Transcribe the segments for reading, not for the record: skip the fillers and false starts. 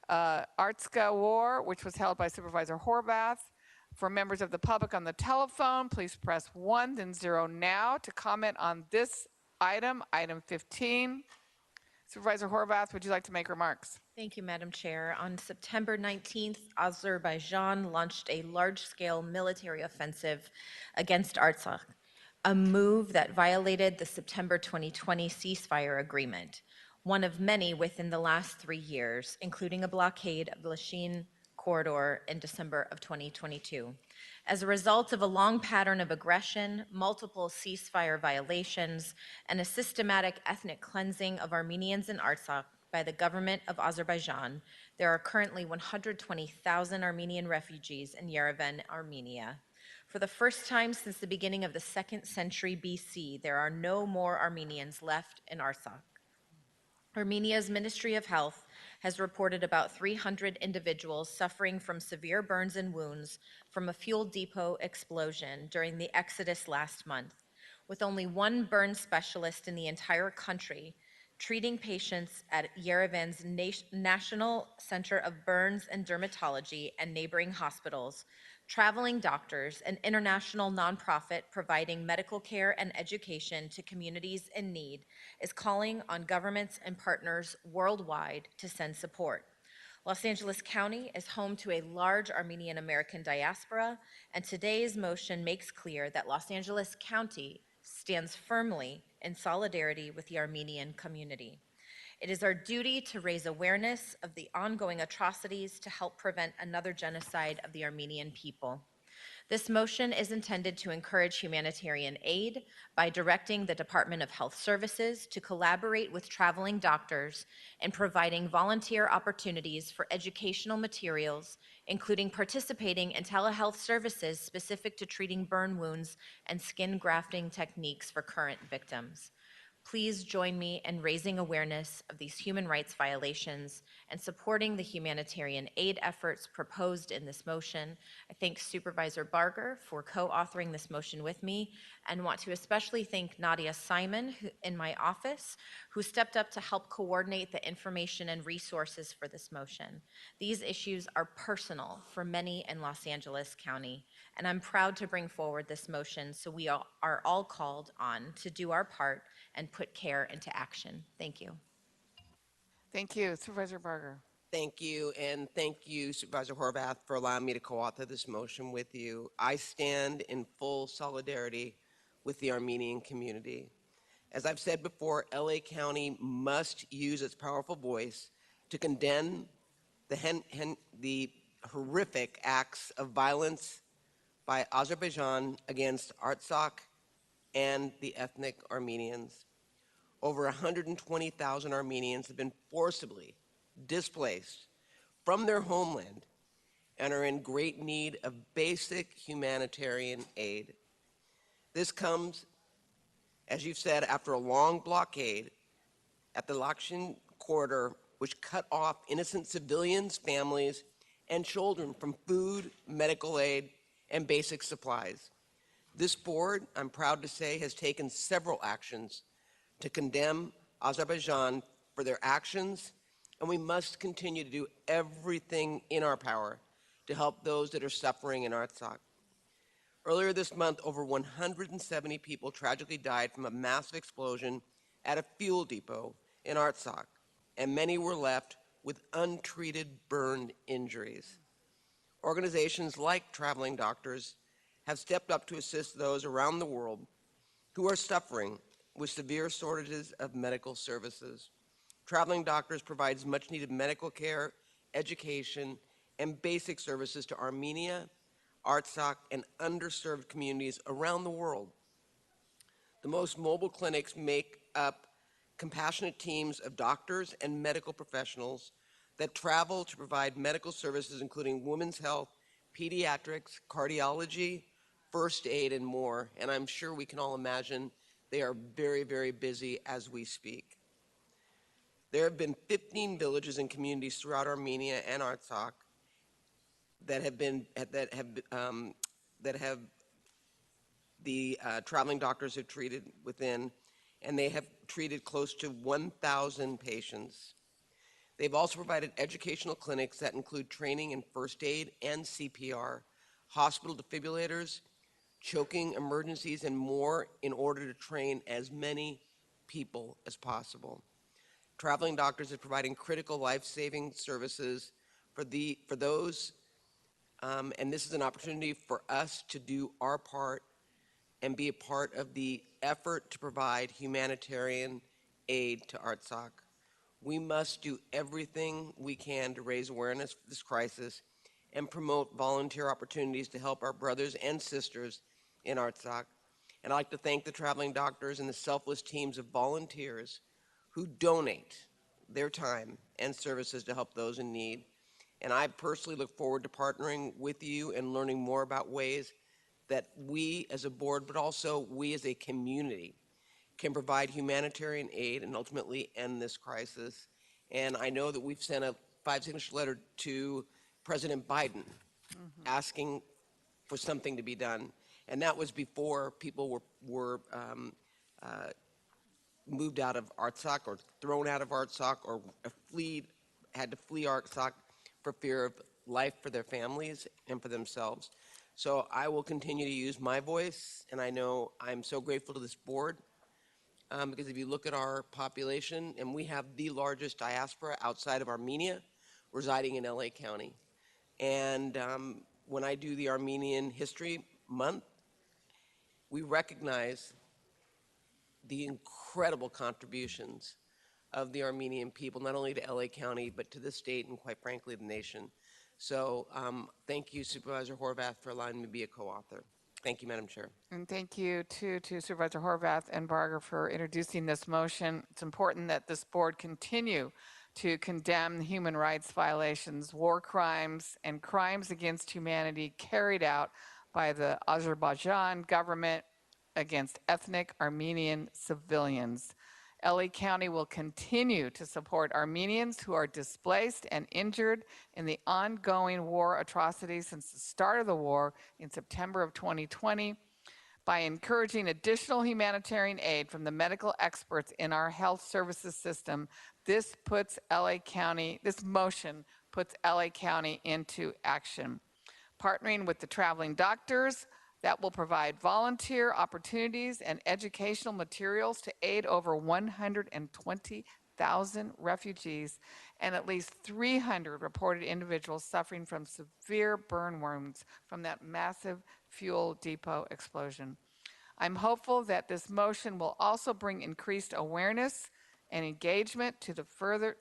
Artsakh War, which was held by Supervisor Horvath. For members of the public on the telephone, please press 1, then 0 now to comment on this item, item 15. Supervisor Horvath, would you like to make remarks? Thank you, Madam Chair. On September 19th, Azerbaijan launched a large-scale military offensive against Artsakh, a move that violated the September 2020 ceasefire agreement, one of many within the last 3 years, including a blockade of the Lashin corridor in December of 2022. As a result of a long pattern of aggression, multiple ceasefire violations, and a systematic ethnic cleansing of Armenians in Artsakh by the government of Azerbaijan, there are currently 120,000 Armenian refugees in Yerevan, Armenia. For the first time since the beginning of the 2nd century BC, there are no more Armenians left in Artsakh. Armenia's Ministry of Health has reported about 300 individuals suffering from severe burns and wounds from a fuel depot explosion during the exodus last month, with only one burn specialist in the entire country treating patients at Yerevan's National Center of Burns and Dermatology and neighboring hospitals. Traveling doctors, an international nonprofit providing medical care and education to communities in need, is calling on governments and partners worldwide to send support. Los Angeles County is home to a large Armenian American diaspora, and today's motion makes clear that Los Angeles County stands firmly in solidarity with the Armenian community. It is our duty to raise awareness of the ongoing atrocities to help prevent another genocide of the Armenian people. This motion is intended to encourage humanitarian aid by directing the Department of Health Services to collaborate with traveling doctors in providing volunteer opportunities for educational materials, including participating in telehealth services specific to treating burn wounds and skin grafting techniques for current victims. Please join me in raising awareness of these human rights violations and supporting the humanitarian aid efforts proposed in this motion. I thank Supervisor Barger for co-authoring this motion with me, and want to especially thank Nadia Simon in my office, who stepped up to help coordinate the information and resources for this motion. These issues are personal for many in Los Angeles County, and I'm proud to bring forward this motion so we are all called on to do our part and put care into action. Thank you. Thank you. Supervisor Barger. Thank you, and thank you, Supervisor Horvath, for allowing me to co-author this motion with you. I stand in full solidarity with the Armenian community. As I've said before, LA County must use its powerful voice to condemn the horrific acts of violence by Azerbaijan against Artsakh and the ethnic Armenians. Over 120,000 Armenians have been forcibly displaced from their homeland and are in great need of basic humanitarian aid. This comes, as you've said, after a long blockade at the Lashin corridor, which cut off innocent civilians, families, and children from food, medical aid, and basic supplies. This board, I'm proud to say, has taken several actions to condemn Azerbaijan for their actions, and we must continue to do everything in our power to help those that are suffering in Artsakh. Earlier this month, over 170 people tragically died from a massive explosion at a fuel depot in Artsakh, and many were left with untreated burn injuries. Organizations like Traveling Doctors have stepped up to assist those around the world who are suffering with severe shortages of medical services. Traveling Doctors provides much needed medical care, education, and basic services to Armenia, Artsakh, and underserved communities around the world. The most mobile clinics make up compassionate teams of doctors and medical professionals that travel to provide medical services, including women's health, pediatrics, cardiology, first aid, and more. And I'm sure we can all imagine they are very, very busy as we speak. There have been 15 villages and communities throughout Armenia and Artsakh that have the Traveling Doctors have treated within, and they have treated close to 1,000 patients. They've also provided educational clinics that include training in first aid and CPR, hospital defibrillators, choking emergencies, and more in order to train as many people as possible. Traveling Doctors is providing critical life-saving services for those, and this is an opportunity for us to do our part and be a part of the effort to provide humanitarian aid to Artsakh. We must do everything we can to raise awareness for this crisis and promote volunteer opportunities to help our brothers and sisters in Artsakh. And I'd like to thank the Traveling Doctors and the selfless teams of volunteers who donate their time and services to help those in need. And I personally look forward to partnering with you and learning more about ways that we as a board, but also we as a community, can provide humanitarian aid and ultimately end this crisis. And I know that we've sent a 5-signature letter to President Biden asking for something to be done. And that was before people were moved out of Artsakh or thrown out of Artsakh or had to flee Artsakh for fear of life for their families and for themselves. So I will continue to use my voice, and I know I'm so grateful to this board because if you look at our population, and we have the largest diaspora outside of Armenia residing in LA County. And when I do the Armenian History Month, we recognize the incredible contributions of the Armenian people, not only to LA County, but to the state and quite frankly, the nation. So thank you, Supervisor Horvath, for allowing me to be a co-author. Thank you, Madam Chair. And thank you to Supervisor Horvath and Barger for introducing this motion. It's important that this board continue to condemn human rights violations, war crimes, and crimes against humanity carried out by the Azerbaijan government against ethnic Armenian civilians. LA County will continue to support Armenians who are displaced and injured in the ongoing war atrocities since the start of the war in September of 2020 by encouraging additional humanitarian aid from the medical experts in our health services system. This motion puts LA County into action. Partnering with the Traveling Doctors, that will provide volunteer opportunities and educational materials to aid over 120,000 refugees and at least 300 reported individuals suffering from severe burn wounds from that massive fuel depot explosion. I'm hopeful that this motion will also bring increased awareness and engagement to the further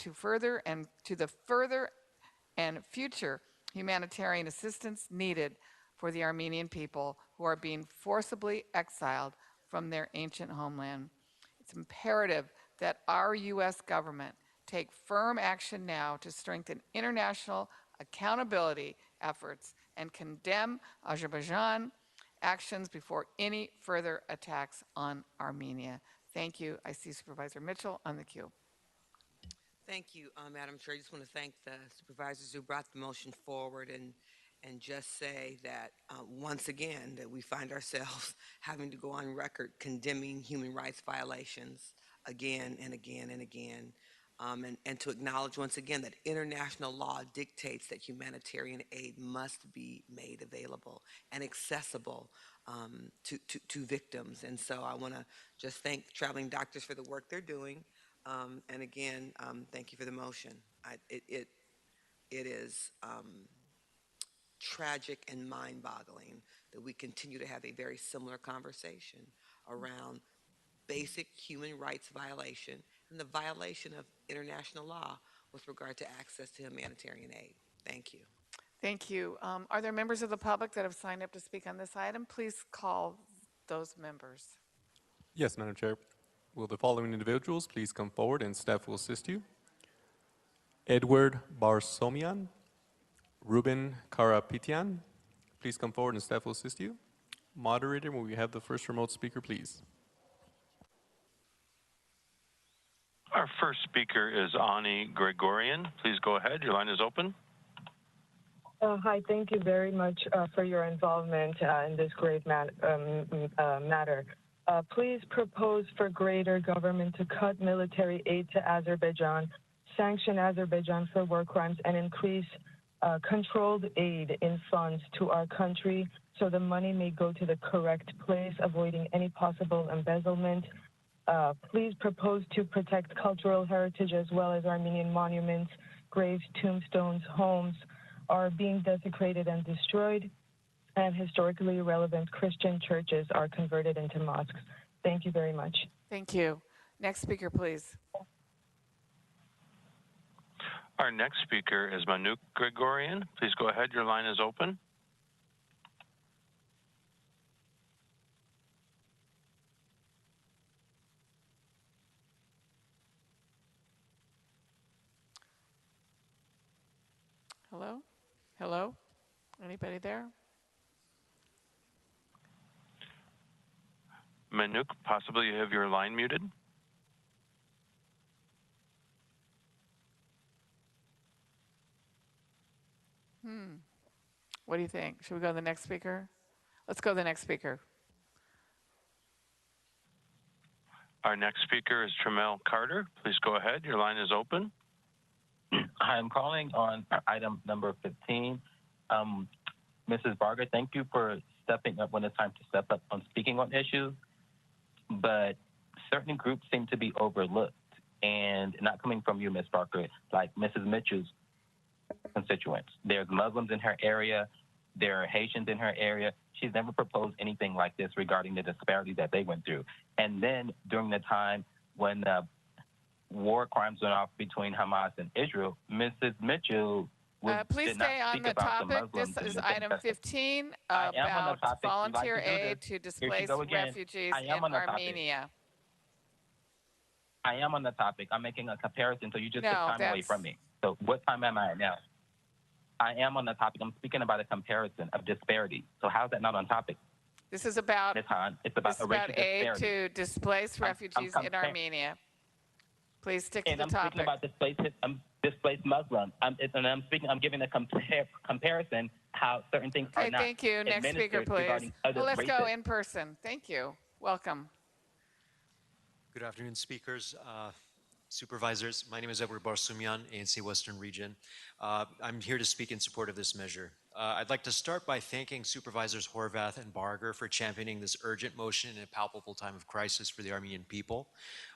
and future humanitarian assistance needed for the Armenian people who are being forcibly exiled from their ancient homeland. It's imperative that our U.S. government take firm action now to strengthen international accountability efforts and condemn Azerbaijan actions before any further attacks on Armenia. Thank you. I see Supervisor Mitchell on the queue. Thank you, Madam Chair. I just want to thank the supervisors who brought the motion forward and just say that once again that we find ourselves having to go on record condemning human rights violations again and again and again, and to acknowledge once again that international law dictates that humanitarian aid must be made available and accessible to victims. And so I want to just thank Traveling Doctors for the work they're doing. And again, thank you for the motion. It is tragic and mind-boggling that we continue to have a very similar conversation around basic human rights violation and the violation of international law with regard to access to humanitarian aid. Thank you. Thank you. Are there members of the public that have signed up to speak on this item? Please call those members. Yes, Madam Chair. Will the following individuals please come forward and staff will assist you? Edward Barsomian, Ruben Karapitian, please come forward and staff will assist you. Moderator, will we have the first remote speaker, please? Our first speaker is Ani Gregorian. Please go ahead. Your line is open. Hi, thank you very much for your involvement in this great matter. Please propose for greater government to cut military aid to Azerbaijan sanction Azerbaijan for war crimes and increase controlled aid in funds to our country so the money may go to the correct place, avoiding any possible embezzlement. Please propose to protect cultural heritage as well as Armenian monuments, graves, tombstones, homes are being desecrated and destroyed, and historically relevant Christian churches are converted into mosques. Thank you very much. Thank you. Next speaker, please. Our next speaker is Manuk Gregorian. Please go ahead. Your line is open. Hello? Hello? Anybody there? Manuk, possibly you have your line muted. What do you think? Should we go to the next speaker? Let's go to the next speaker. Our next speaker is Tramel Carter. Please go ahead. Your line is open. I'm calling on item number 15. Mrs. Barger, thank you for stepping up when it's time to step up on speaking on issues, but certain groups seem to be overlooked, and not coming from you, Ms. Barker, like Mrs. Mitchell's constituents. There's Muslims in her area. There are Haitians in her area. She's never proposed anything like this regarding the disparity that they went through. And then during the time when war crimes went off between Hamas and Israel, Mrs. Mitchell please stay on the topic. This is item 15 about volunteer aid to displaced refugees in Armenia. I am on the topic. I'm making a comparison, so you just took No, time away from me. So what time am I at now? I am on the topic. I'm speaking about a comparison of disparity. So how is that not on topic? This is about, Ms. Hahn, it's about aid disparity. to displaced refugees in Armenia. Please stick to the topic. And I'm speaking about displaced Muslims. I'm giving a comparison how certain things are not. Thank you. Next speaker, please. Well, let's go in person. Thank you. Welcome. Good afternoon, speakers, supervisors. My name is Edward Barsumyan, ANC Western Region. I'm here to speak in support of this measure. I'd like to start by thanking Supervisors Horvath and Barger for championing this urgent motion in a palpable time of crisis for the Armenian people.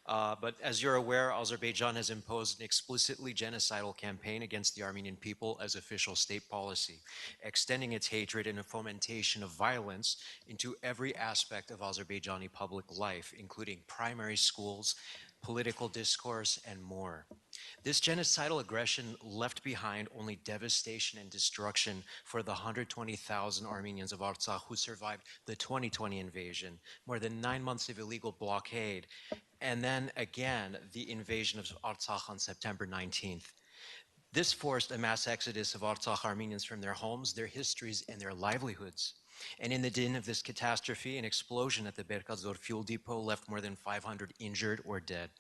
But as you're aware, Azerbaijan has imposed an explicitly genocidal campaign against the Armenian people as official state policy, extending its hatred and a fomentation of violence into every aspect of Azerbaijani public life, including primary schools, political discourse, and more. This genocidal aggression left behind only devastation and destruction for the 120,000 Armenians of Artsakh who survived the 2020 invasion, more than 9 months of illegal blockade, and then again the invasion of Artsakh on September 19th. This forced a mass exodus of Artsakh Armenians from their homes, their histories, and their livelihoods. And in the din of this catastrophe, an explosion at the Berkazor fuel depot left more than 500 injured or dead.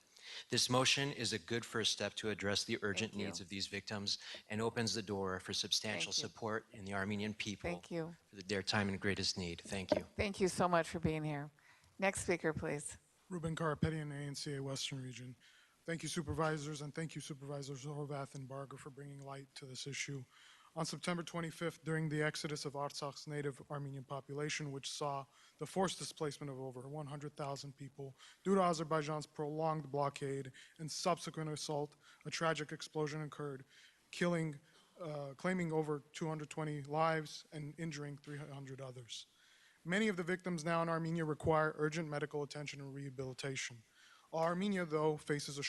This motion is a good first step to address the urgent needs of these victims and opens the door for substantial support in the Armenian people for their time in greatest need. Thank you. Thank you so much for being here. Next speaker, please. Ruben Karapetian, ANCA Western Region. Thank you, supervisors, and thank you, Supervisors Horvath and Barger, for bringing light to this issue. On September 25th, during the exodus of Artsakh's native Armenian population, which saw the forced displacement of over 100,000 people due to Azerbaijan's prolonged blockade and subsequent assault, a tragic explosion occurred, claiming over 220 lives and injuring 300 others. Many of the victims now in Armenia require urgent medical attention and rehabilitation. Armenia, though, faces a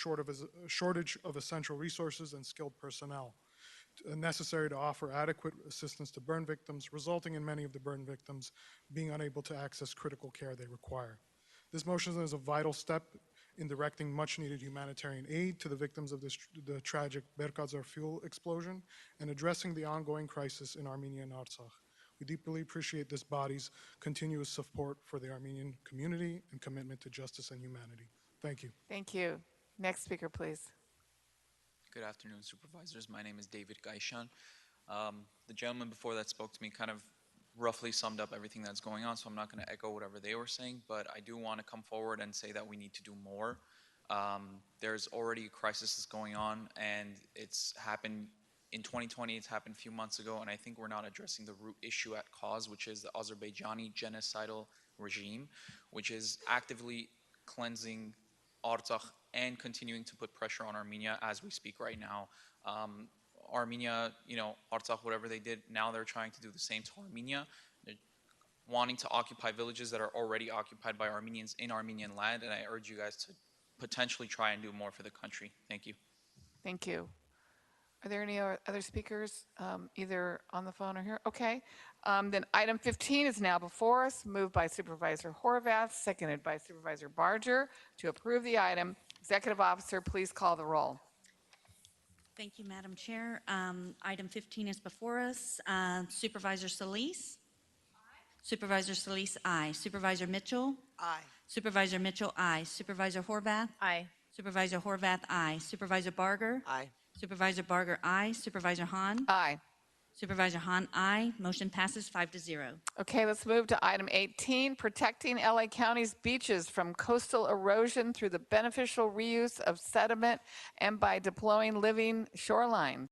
shortage of essential resources and skilled personnel necessary to offer adequate assistance to burn victims, resulting in many of the burn victims being unable to access critical care they require. This motion is a vital step in directing much-needed humanitarian aid to the victims of the tragic Berkazor fuel explosion and addressing the ongoing crisis in Armenia and Artsakh. We deeply appreciate this body's continuous support for the Armenian community and commitment to justice and humanity. Thank you. Thank you. Next speaker, please. Good afternoon, supervisors. My name is David Gaishan. The gentleman before that spoke to me kind of roughly summed up everything that's going on, so I'm not going to echo whatever they were saying, but I do want to come forward and say that we need to do more. There's already a crisis that's going on, and it's happened in 2020, it's happened a few months ago, and I think we're not addressing the root issue at cause, which is the Azerbaijani genocidal regime, which is actively cleansing Artsakh and continuing to put pressure on Armenia as we speak right now. Armenia, Artsakh, whatever they did, now they're trying to do the same to Armenia. They're wanting to occupy villages that are already occupied by Armenians in Armenian land, and I urge you guys to potentially try and do more for the country. Thank you. Thank you. Are there any other speakers, either on the phone or here? Okay. Then item 15 is now before us, moved by Supervisor Horvath, seconded by Supervisor Barger to approve the item. Executive Officer, please call the roll. Thank you, Madam Chair. Item 15 is before us. Supervisor Solis? Aye. Supervisor Solis, aye. Supervisor Mitchell? Aye. Supervisor Mitchell, aye. Supervisor Horvath? Aye. Supervisor Horvath, aye. Supervisor Barger? Aye. Supervisor Barger, aye. Supervisor Hahn? Aye. Supervisor Hahn, aye. Motion passes 5-0. Okay, let's move to item 18, protecting LA County's beaches from coastal erosion through the beneficial reuse of sediment and by deploying living shoreline.